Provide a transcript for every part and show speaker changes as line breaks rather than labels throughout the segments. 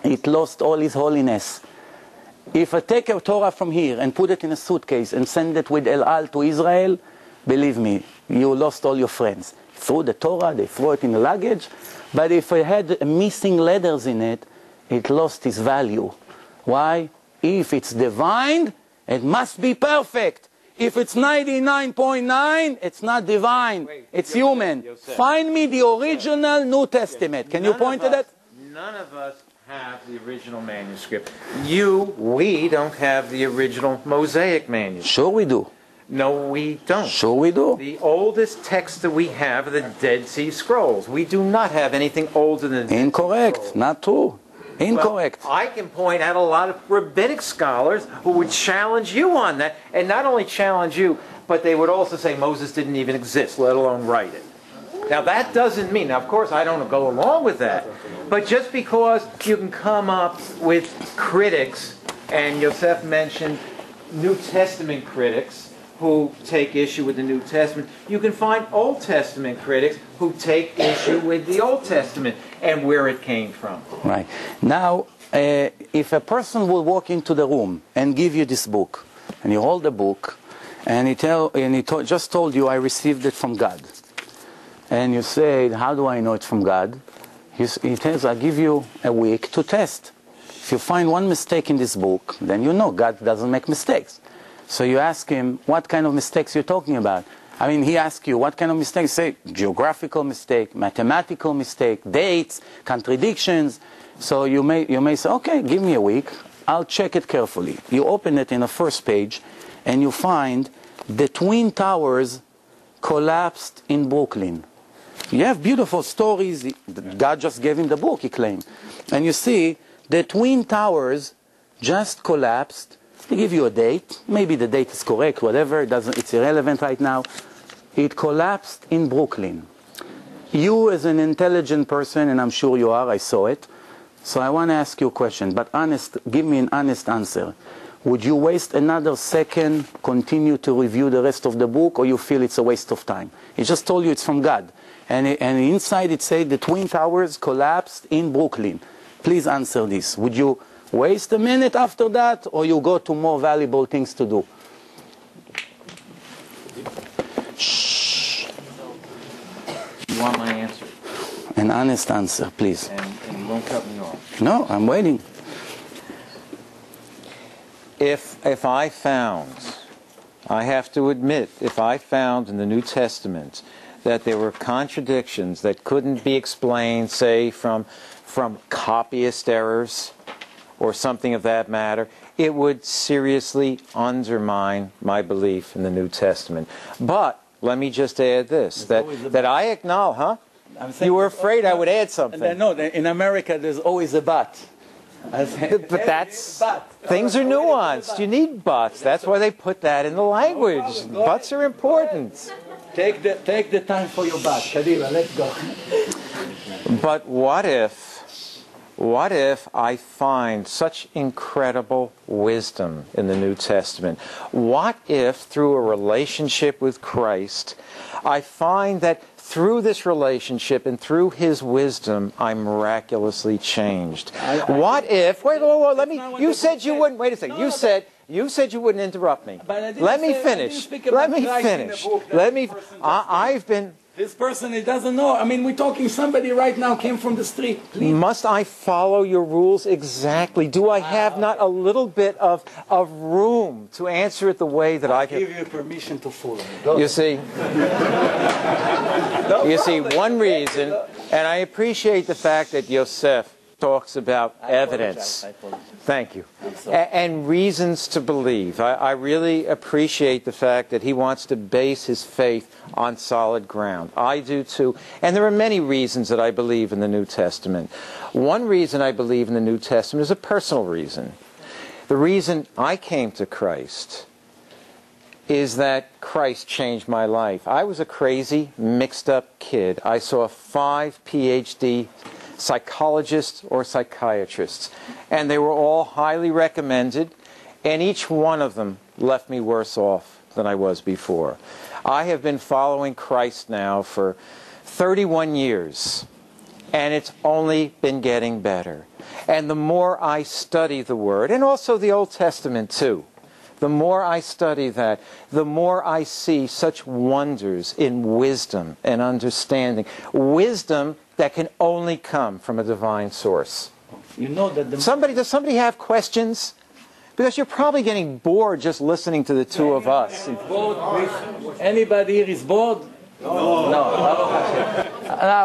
it lost all its holiness. If I take a Torah from here and put it in a suitcase and send it with El Al to Israel, believe me, you lost all your friends. Throw the Torah, they throw it in the luggage, but if I had missing letters in it, it lost its value. Why? If it's divine, it must be perfect. If it's 99.9, it's not divine. It's human. Find me the original New Testament. Can you point to that?
None of us have the original manuscript. We don't have the original Mosaic manuscript.
Sure we do.
No, we don't.
Sure we do.
The oldest text that we have are the Dead Sea Scrolls. We do not have anything older than the Dead Sea
Incorrect.
Scrolls.
Not true. Incorrect.
Well, I can point out a lot of rabbinic scholars who would challenge you on that, and not only challenge you, but they would also say Moses didn't even exist, let alone write it. Now that doesn't mean, now of course I don't go along with that, but just because you can come up with critics, and Yosef mentioned New Testament critics who take issue with the New Testament, you can find Old Testament critics who take issue with the Old Testament and where it came from.
Right. Now, if a person will walk into the room and give you this book, and you hold the book, and he just told you, I received it from God, and you say, how do I know it's from God? He tells, I give you a week to test. If you find one mistake in this book, then you know God doesn't make mistakes. So you ask him, what kind of mistakes you're talking about? I mean, he asks you, what kind of mistakes? Say, geographical mistake, mathematical mistake, dates, contradictions. So you may say, okay, give me a week. I'll check it carefully. You open it in the first page, and you find the Twin Towers collapsed in Brooklyn. You have beautiful stories. God just gave him the book, he claimed. And you see, the Twin Towers just collapsed. They give you a date. Maybe the date is correct, whatever. It's irrelevant right now. It collapsed in Brooklyn. You as an intelligent person, and I'm sure you are, I saw it. So I want to ask you a question, but give me an honest answer. Would you waste another second, continue to review the rest of the book, or you feel it's a waste of time? It just told you it's from God. And inside it said the Twin Towers collapsed in Brooklyn. Please answer this. Would you waste a minute after that, or you go to more valuable things to do? Shh.
You want my answer?
An honest answer, please.
And you won't cut me off.
No, I'm waiting.
If I found, I have to admit, if I found in the New Testament that there were contradictions that couldn't be explained, say, from copyist errors, or something of that matter, it would seriously undermine my belief in the New Testament. But let me just add this, that I acknowledge, You were afraid I would add something.
No, in America there's always a but.
But that's, things are nuanced. You need buts. That's why they put that in the language. Buts are important.
Take the time for your but. Kadila, let's go.
But what if I find such incredible wisdom in the New Testament? What if, through a relationship with Christ, I find that through this relationship and through His wisdom, I'm miraculously changed? What if? Wait, let me. You said you wouldn't. Wait a second. You said you wouldn't interrupt me. Let me finish. Let me finish. I've been.
This person, he doesn't know. I mean, we're talking somebody right now came from the street. Please.
Must I follow your rules exactly? Do I have not a little bit of room to answer it the way that I can?
Give you permission to follow.
You see, one reason, and I appreciate the fact that Yosef talks about evidence. Thank you. And reasons to believe. I really appreciate the fact that he wants to base his faith on solid ground. I do too. And there are many reasons that I believe in the New Testament. One reason I believe in the New Testament is a personal reason. The reason I came to Christ is that Christ changed my life. I was a crazy, mixed-up kid. I saw 5 PhD psychologists or psychiatrists, and they were all highly recommended, and each one of them left me worse off than I was before. I have been following Christ now for 31 years, And it's only been getting better. And the more I study the Word, and also the Old Testament too, the more I study that, the more I see such wonders in wisdom and understanding. Wisdom that can only come from a divine source.
You know that
does somebody have questions? Because you're probably getting bored just listening to the two of us.
Anybody here is bored? No.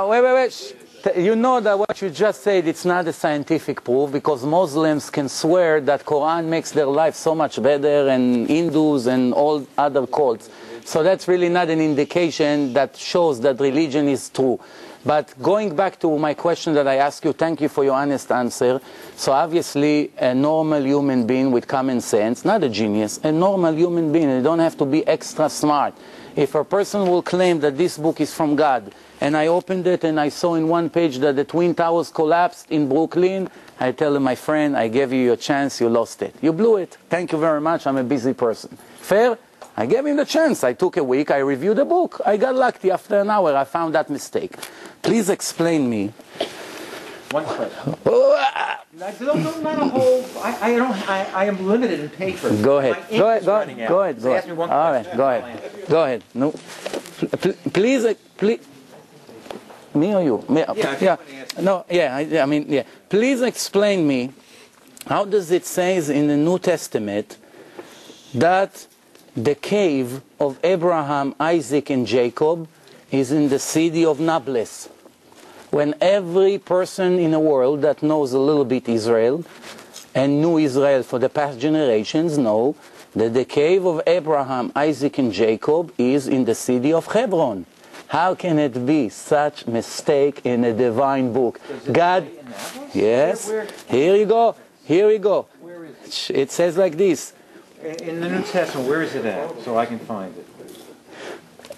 Wait. You know that what you just said, it's not a scientific proof, because Muslims can swear that Quran makes their life so much better, and Hindus and all other cults. So that's really not an indication that shows that religion is true. But going back to my question that I asked you, thank you for your honest answer. So obviously a normal human being with common sense, not a genius, a normal human being, you don't have to be extra smart. If a person will claim that this book is from God, and I opened it and I saw in one page that the Twin Towers collapsed in Brooklyn, I tell him, my friend, I gave you your chance, you lost it. You blew it. Thank you very much, I'm a busy person. Fair? I gave him the chance. I took a week, I reviewed the book. I got lucky. After an hour, I found that mistake. Please explain me.
One question. Not a whole. I am limited in paper.
Go ahead. Go ahead.
Ask me one question.
All right. Go ahead. No. Please. Me or you? Me,
yeah.
No. Yeah. I mean. Yeah. Please explain me. How does it say in the New Testament that the cave of Abraham, Isaac, and Jacob is in the city of Nablus, when every person in the world that knows a little bit Israel and knew Israel for the past generations know that the cave of Abraham, Isaac, and Jacob is in the city of Hebron? How can it be such mistake in a divine book? God, yes, here you go.
Where is it?
It says like this.
In the New Testament, where is it at? So I can find it.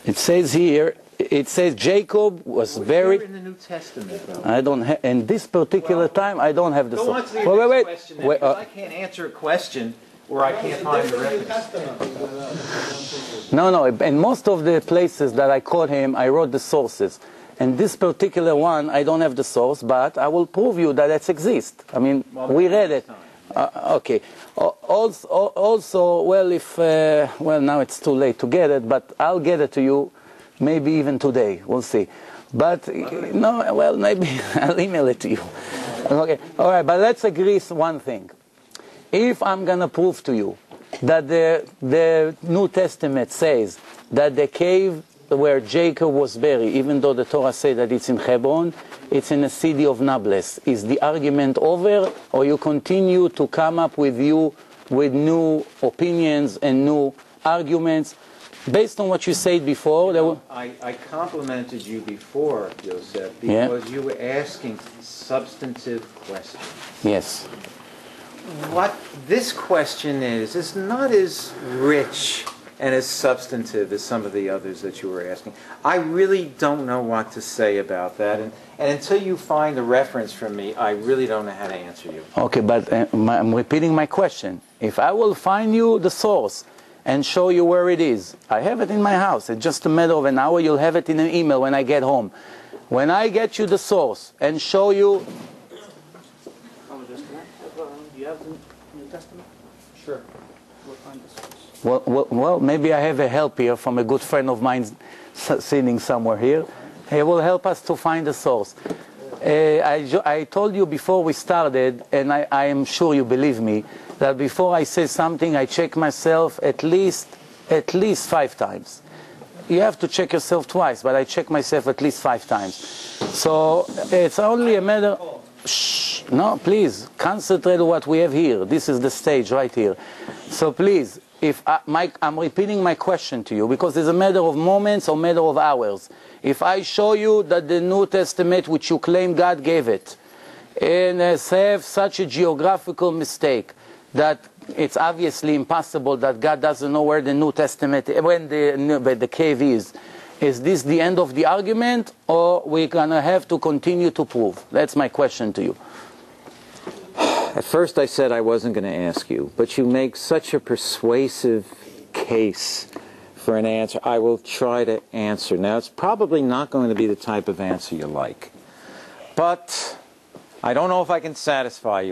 It says here, it says Jacob was buried.
Where in the New Testament, though?
I don't have, in this particular time, I don't have the source.
Wait. Question, I can't answer a question where I can't find the reference.
No, in most of the places that I caught him, I wrote the sources. And this particular one, I don't have the source, but I will prove you that it exists. I mean, we read it. Okay. Also, well, now it's too late to get it, but I'll get it to you maybe even today. We'll see. But, no, well, maybe I'll email it to you. Okay. All right, but let's agree one thing. If I'm going to prove to you that the New Testament says that the cave where Jacob was buried, even though the Torah says that it's in Hebron, it's in the city of Nablus. Is the argument over, or you continue to come up with new opinions and new arguments based on what you said before?
I complimented you before, Yosef, because you were asking substantive questions.
Yes.
What this question is not as rich and as substantive as some of the others that you were asking. I really don't know what to say about that, and until you find a reference from me, I really don't know how to answer you.
Okay, but I'm repeating my question. If I will find you the source and show you where it is, I have it in my house. It's just a matter of an hour. You'll have it in an email when I get home. When I get you the source and show you...
Do you have the New Testament?
Sure.
We'll find the source.
Well, maybe I have a help here from a good friend of mine sitting somewhere here. He will help us to find the source. I told you before we started, and I am sure you believe me, that before I say something, I check myself at least 5 times. You have to check yourself twice, but I check myself at least 5 times. So it's only a matter... Shh, no, please, concentrate on what we have here. This is the stage right here. So please... I'm repeating my question to you because it's a matter of moments or matter of hours. If I show you that the New Testament, which you claim God gave it, and have such a geographical mistake that it's obviously impossible that God doesn't know where the New Testament, when the cave is this the end of the argument, or we're going to have to continue to prove? That's my question to you.
At first I said I wasn't going to ask you, but you make such a persuasive case for an answer. I will try to answer. Now, it's probably not going to be the type of answer you like. But I don't know if I can satisfy you.